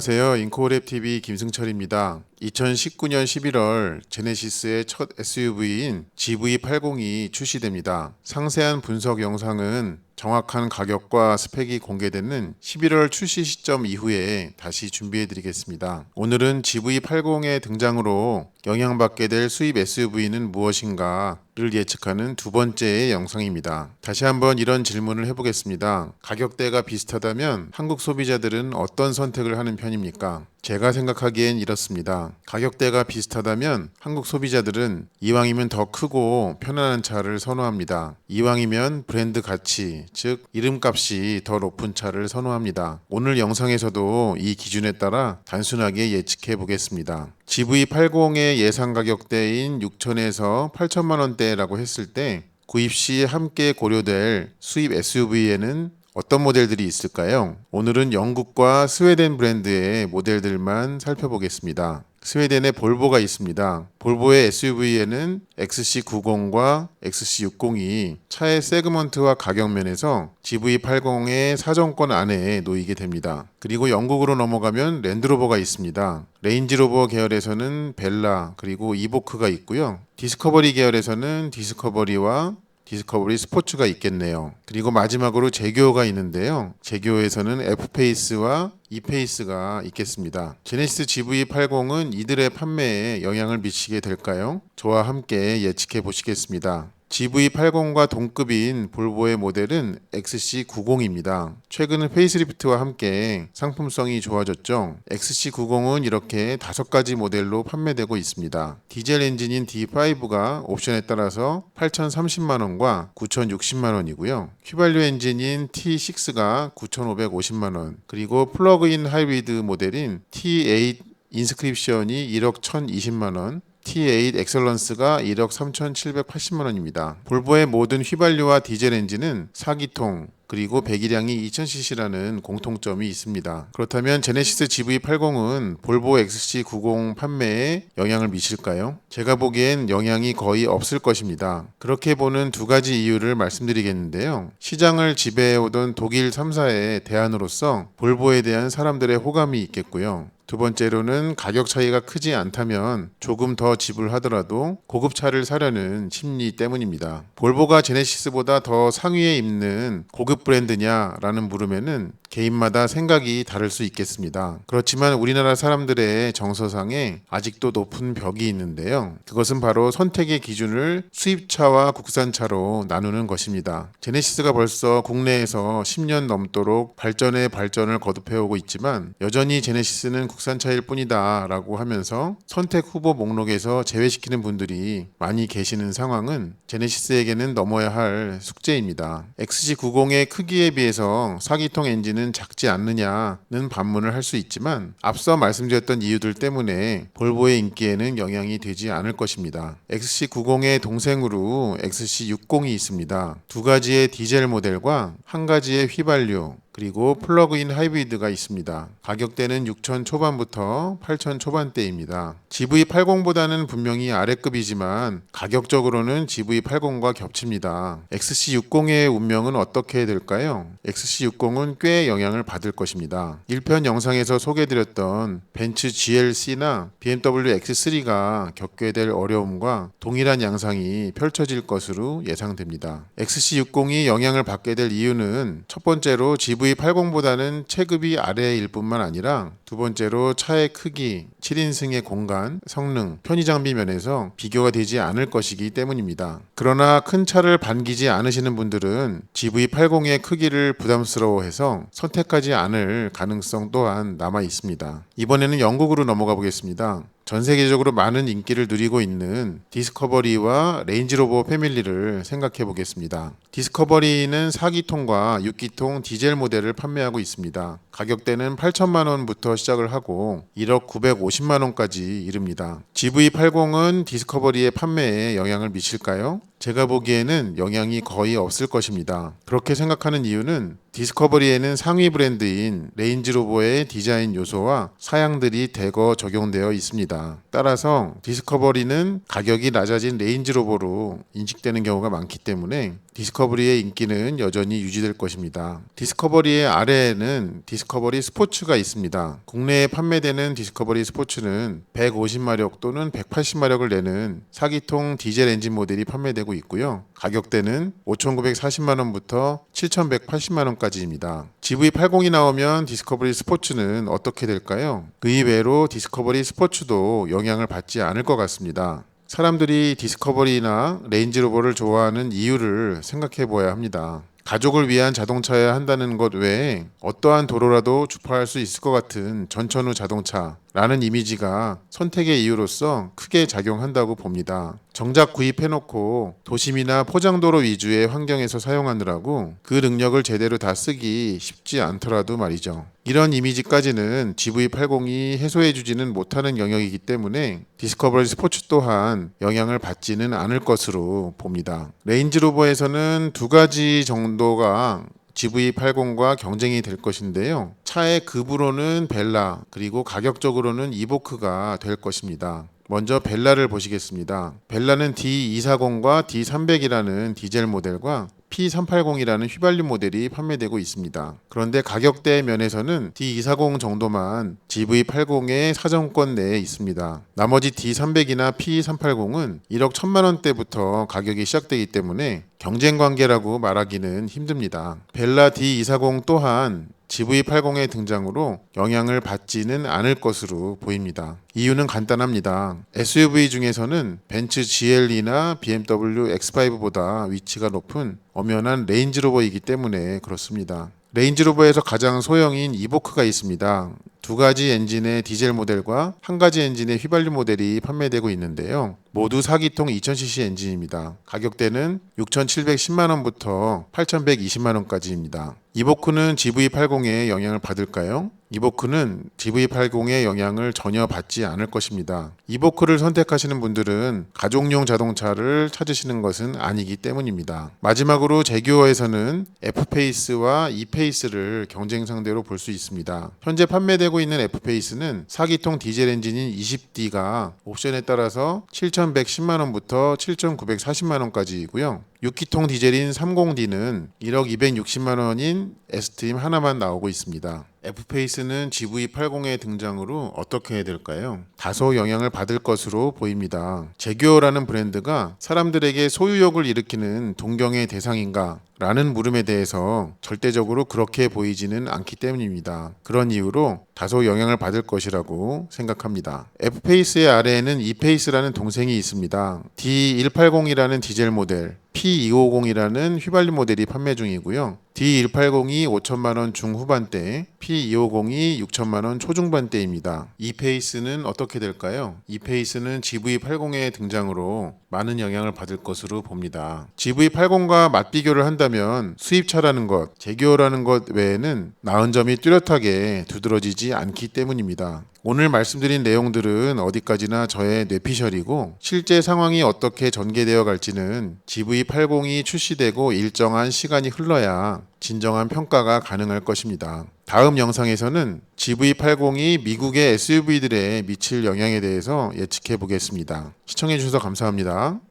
안녕하세요. 인코랩TV 김승철입니다. 2019년 11월 제네시스의 첫 SUV인 GV80이 출시됩니다. 상세한 분석 영상은 정확한 가격과 스펙이 공개되는 11월 출시 시점 이후에 다시 준비해 드리겠습니다. 오늘은 GV80의 등장으로 영향받게 될 수입 SUV는 무엇인가를 예측하는 두 번째의 영상입니다. 다시 한번 이런 질문을 해보겠습니다. 가격대가 비슷하다면 한국 소비자들은 어떤 선택을 하는 편입니까? 제가 생각하기엔 이렇습니다. 가격대가 비슷하다면 한국 소비자들은 이왕이면 더 크고 편안한 차를 선호합니다. 이왕이면 브랜드 가치, 즉 이름값이 더 높은 차를 선호합니다. 오늘 영상에서도 이 기준에 따라 단순하게 예측해 보겠습니다. GV80의 예상 가격대인 6천에서 8천만 원대라고 했을 때 구입 시 함께 고려될 수입 SUV에는 어떤 모델들이 있을까요? 오늘은 영국과 스웨덴 브랜드의 모델들만 살펴보겠습니다. 스웨덴에 볼보가 있습니다. 볼보의 SUV에는 XC90과 XC60이 차의 세그먼트와 가격 면에서 GV80의 사정권 안에 놓이게 됩니다. 그리고 영국으로 넘어가면 랜드로버가 있습니다. 레인지로버 계열에서는 벨라 그리고 이보크가 있고요. 디스커버리 계열에서는 디스커버리와 디스커버리 스포츠가 있겠네요. 그리고 마지막으로 제교가 있는데요. 제교에서는 F페이스와 E페이스가 있겠습니다. 제네시스 GV80은 이들의 판매에 영향을 미치게 될까요? 저와 함께 예측해 보시겠습니다. GV80과 동급인 볼보의 모델은 XC90입니다. 최근 페이스리프트와 함께 상품성이 좋아졌죠. XC90은 이렇게 5가지 모델로 판매되고 있습니다. 디젤 엔진인 D5가 옵션에 따라서 8,030만원과 9,060만원이고요. 휘발유 엔진인 T6가 9,550만원, 그리고 플러그인 하이브리드 모델인 T8 인스크립션이 1억 1,020만원, T8 엑셀런스가 1억 3,780만원입니다. 볼보의 모든 휘발유와 디젤 엔진은 4기통 그리고 배기량이 2000cc라는 공통점이 있습니다. 그렇다면 제네시스 GV80은 볼보 XC90 판매에 영향을 미칠까요? 제가 보기엔 영향이 거의 없을 것입니다. 그렇게 보는 두 가지 이유를 말씀드리겠는데요. 시장을 지배해오던 독일 3사의 대안으로서 볼보에 대한 사람들의 호감이 있겠고요. 두 번째로는 가격 차이가 크지 않다면 조금 더 지불하더라도 고급차를 사려는 심리 때문입니다. 볼보가 제네시스보다 더 상위에 있는 고급 브랜드냐라는 물음에는 개인마다 생각이 다를 수 있겠습니다. 그렇지만 우리나라 사람들의 정서상에 아직도 높은 벽이 있는데요. 그것은 바로 선택의 기준을 수입차와 국산차로 나누는 것입니다. 제네시스가 벌써 국내에서 10년 넘도록 발전에 발전을 거듭해오고 있지만 여전히 제네시스는 국산차일 뿐이다 라고 하면서 선택 후보 목록에서 제외시키는 분들이 많이 계시는 상황은 제네시스에게는 넘어야 할 숙제입니다. XC90의 크기에 비해서 4기통 엔진은 작지 않느냐는 반문을 할 수 있지만 앞서 말씀드렸던 이유들 때문에 볼보의 인기에는 영향이 되지 않을 것입니다. XC90의 동생으로 XC60이 있습니다. 두 가지의 디젤 모델과 한 가지의 휘발유 그리고 플러그인 하이브리드가 있습니다. 가격대는 6천 초반부터 8천 초반대입니다. GV80보다는 분명히 아래급이지만 가격적으로는 GV80과 겹칩니다. XC60의 운명은 어떻게 될까요? XC60은 꽤 영향을 받을 것입니다. 1편 영상에서 소개드렸던 벤츠 GLC나 BMW X3가 겪게 될 어려움과 동일한 양상이 펼쳐질 것으로 예상됩니다. XC60이 영향을 받게 될 이유는 첫 번째로 GV80보다는 체급이 아래일 뿐만 아니라 두 번째로 차의 크기, 7인승의 공간, 성능, 편의장비 면에서 비교가 되지 않을 것이기 때문입니다. 그러나 큰 차를 반기지 않으시는 분들은 GV80의 크기를 부담스러워해서 선택하지 않을 가능성 또한 남아 있습니다. 이번에는 영국으로 넘어가 보겠습니다. 전 세계적으로 많은 인기를 누리고 있는 디스커버리와 레인지로버 패밀리를 생각해 보겠습니다. 디스커버리는 4기통과 6기통 디젤 모델을 판매하고 있습니다. 가격대는 8천만 원부터 시작을 하고 1억 950만 원까지 이릅니다. GV80은 디스커버리의 판매에 영향을 미칠까요? 제가 보기에는 영향이 거의 없을 것입니다. 그렇게 생각하는 이유는 디스커버리에는 상위 브랜드인 레인지로버의 디자인 요소와 사양들이 대거 적용되어 있습니다. 따라서 디스커버리는 가격이 낮아진 레인지로버로 인식되는 경우가 많기 때문에 디스커버리의 인기는 여전히 유지될 것입니다. 디스커버리의 아래에는 디스커버리 스포츠가 있습니다. 국내에 판매되는 디스커버리 스포츠는 150마력 또는 180마력을 내는 4기통 디젤 엔진 모델이 판매되고 있고요. 가격대는 5,940만원부터 7,180만원까지입니다. GV80이 나오면 디스커버리 스포츠는 어떻게 될까요? 의외로 디스커버리 스포츠도 영향을 받지 않을 것 같습니다. 사람들이 디스커버리나 레인지로버를 좋아하는 이유를 생각해 보아야 합니다. 가족을 위한 자동차여야 한다는 것 외에 어떠한 도로라도 주파할 수 있을 것 같은 전천후 자동차라는 이미지가 선택의 이유로서 크게 작용한다고 봅니다. 정작 구입해놓고 도심이나 포장도로 위주의 환경에서 사용하느라고 그 능력을 제대로 다 쓰기 쉽지 않더라도 말이죠. 이런 이미지까지는 GV80이 해소해주지는 못하는 영역이기 때문에 디스커버리 스포츠 또한 영향을 받지는 않을 것으로 봅니다. 레인지로버에서는 두 가지 정도가 GV80과 경쟁이 될 것인데요. 차의 급으로는 벨라, 그리고 가격적으로는 이보크가 될 것입니다. 먼저 벨라를 보시겠습니다. 벨라는 D240과 D300이라는 디젤 모델과 P380이라는 휘발유 모델이 판매되고 있습니다. 그런데 가격대 면에서는 D240 정도만 GV80의 사정권 내에 있습니다. 나머지 D300이나 P380은 1억 1천만 원대부터 가격이 시작되기 때문에 경쟁 관계라고 말하기는 힘듭니다. 벨라 D240 또한 GV80의 등장으로 영향을 받지는 않을 것으로 보입니다. 이유는 간단합니다. SUV 중에서는 벤츠 GLE나 BMW X5보다 위치가 높은 엄연한 레인지로버이기 때문에 그렇습니다. 레인지로버에서 가장 소형인 이보크가 있습니다. 두 가지 엔진의 디젤 모델과 한 가지 엔진의 휘발유 모델이 판매되고 있는데요. 모두 4기통 2000cc 엔진입니다. 가격대는 6,710만원부터 8,120만원까지입니다. 이보크는 GV80에 영향을 받을까요? 이보크는 GV80의 영향을 전혀 받지 않을 것입니다. 이보크를 선택하시는 분들은 가족용 자동차를 찾으시는 것은 아니기 때문입니다. 마지막으로 제규어에서는 F페이스와 E페이스를 경쟁 상대로 볼 수 있습니다. 현재 판매되고 있는 F페이스는 4기통 디젤 엔진인 20D가 옵션에 따라서 7,110만원부터 7,940만원까지이고요. 6기통 디젤인 30D는 1억 260만원인 S트림 하나만 나오고 있습니다. F페이스는 GV80의 등장으로 어떻게 해야 될까요? 다소 영향을 받을 것으로 보입니다. 제규어라는 브랜드가 사람들에게 소유욕을 일으키는 동경의 대상인가? 라는 물음에 대해서 절대적으로 그렇게 보이지는 않기 때문입니다. 그런 이유로 다소 영향을 받을 것이라고 생각합니다. F페이스의 아래에는 E페이스라는 동생이 있습니다. D180이라는 디젤 모델, P250이라는 휘발유 모델이 판매 중이고요. D180이 5천만원 중후반대, P250이 6천만원 초중반대입니다. E페이스는 어떻게 될까요? E페이스는 GV80의 등장으로 많은 영향을 받을 것으로 봅니다. GV80과 맞비교를 한다면 수입차라는 것, 제규어라는 것 외에는 나은 점이 뚜렷하게 두드러지지 않기 때문입니다. 오늘 말씀드린 내용들은 어디까지나 저의 뇌피셜이고 실제 상황이 어떻게 전개되어 갈지는 GV80이 출시되고 일정한 시간이 흘러야 진정한 평가가 가능할 것입니다. 다음 영상에서는 GV80이 미국의 SUV들에 미칠 영향에 대해서 예측해 보겠습니다. 시청해 주셔서 감사합니다.